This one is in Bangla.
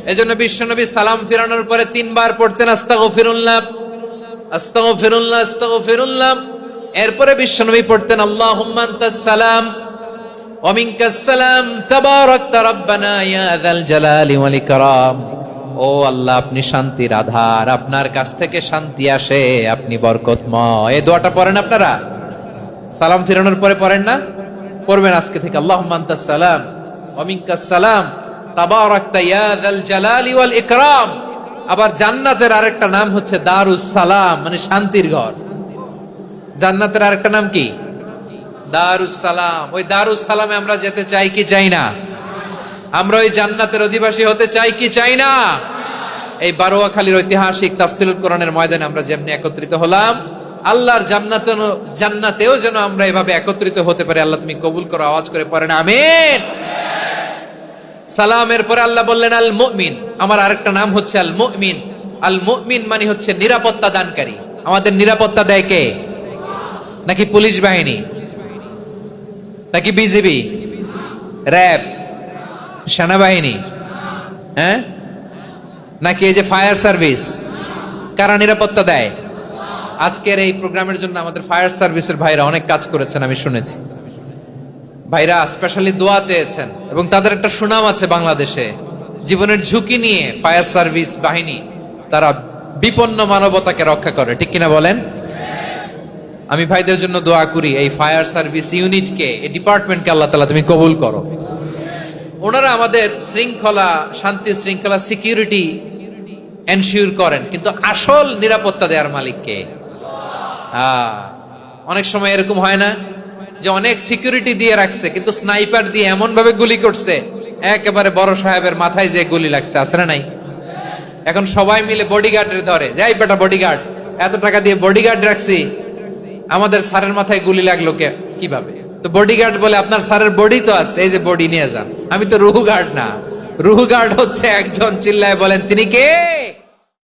এজন্য বিশ্বনবী সালাম ফিরানোর পরে 3 বার পড়তেন আস্তাগফিরুল্লাহ আস্তাগফিরুল্লাহ আস্তাগফিরুল্লাহ। এরপরে বিশ্বনবী পড়তেন আল্লাহুম্মা আনতাস সালাম ওয়া মিনকাস সালাম তাবারাকতা রাব্বানা ইয়া যাল জালালি ওয়াল ইকরাম। ও আল্লাহ, আপনি শান্তির আধার, আপনার কাছ থেকে শান্তি আসে, আপনি বরকতময়। এই দোয়াটা পড়েন আপনারা? সালাম ফিরানোর পরে পড়েন না? পড়বেন আজকে থেকে। আল্লাহুম্মা আনতাস সালাম ওয়া মিনকাস সালাম তাবারাকতা ইয়া যাল জালালি ওয়াল ইকরাম। আবার জান্নাতের আরেকটা নাম হচ্ছে দারুস সালাম, মানে শান্তির ঘর। জান্নাতের আরেকটা নাম কি? দারুস সালাম। ওই দারুস সালামে আমরা যেতে চাই কি চাই না? আমরা ওই জান্নাতের অধিবাসী হতে চাই কি চাই না? এই বারোয়াখালীর ঐতিহাসিক তাফসীরুল কোরআনের ময়দানে আমরা যেমনি একত্রিত হলাম, আল্লাহর জান্নাতেও যেন আমরা এভাবে একত্রিত হতে পারি। আল্লাহ তুমি কবুল করো। আওয়াজ করে পড়েন আমিন। সালামের পরে আল্লাহ বললেন আল মুমিন। আমার আরেকটা নাম হচ্ছে আল মুমিন। আল মুমিন মানে হচ্ছে নিরাপত্তা দানকারী। আমাদের নিরাপত্তা দেয় কে? নাকি পুলিশ বাহিনী, নাকি বিজিবি, র্যাব, সেনাবাহিনী, হ্যাঁ, নাকি এই যে ফায়ার সার্ভিস? কারা নিরাপত্তা দেয়? আজকের এই প্রোগ্রামের জন্য আমাদের ফায়ার সার্ভিসের ভাইরা অনেক কাজ করেছেন, আমি শুনেছি। ভাইরা স্পেশালি দোয়া চেয়েছেন এবং তাদের একটা সুনাম আছে বাংলাদেশে। জীবনের ঝুঁকি নিয়ে ফায়ার সার্ভিস বাহিনী তারা বিপন্ন মানবতাকে রক্ষা করে, ঠিক কিনা বলেন? আমি ভাইদের জন্য দোয়া করি, এই ফায়ার সার্ভিস ইউনিটকে, এই ডিপার্টমেন্টকে আল্লাহ তাআলা তুমি কবুল করো। ওনারা আমাদের শৃঙ্খলা, শান্তি শৃঙ্খলা, সিকিউরিটি এনশিওর করেন, কিন্তু আসল নিরাপত্তা দেওয়ার মালিক কে? অনেক সময় এরকম হয় না যে অনেক সিকিউরিটি দিয়ে রাখছে, কিন্তু স্নাইপার দিয়ে এমন ভাবে গুলি করছে একেবারে বড় সাহেবের মাথায় যে গুলি লাগছে, আছে না নাই? এখন সবাই মিলে বডিগার্ডের ধরে, যাই বেটা বডিগার্ড, এত টাকা দিয়ে বডিগার্ড রাখছি, আমাদের স্যারের মাথায় গুলি লাগলো কিভাবে? তো বডিগার্ড বলে আপনার স্যারের বডি তো আছে, এই যে বডি নিয়ে যান। আমি তো রুহু গার্ড না, রুহু গার্ড হচ্ছে একজন। চিল্লায় বলেন তিনি কে?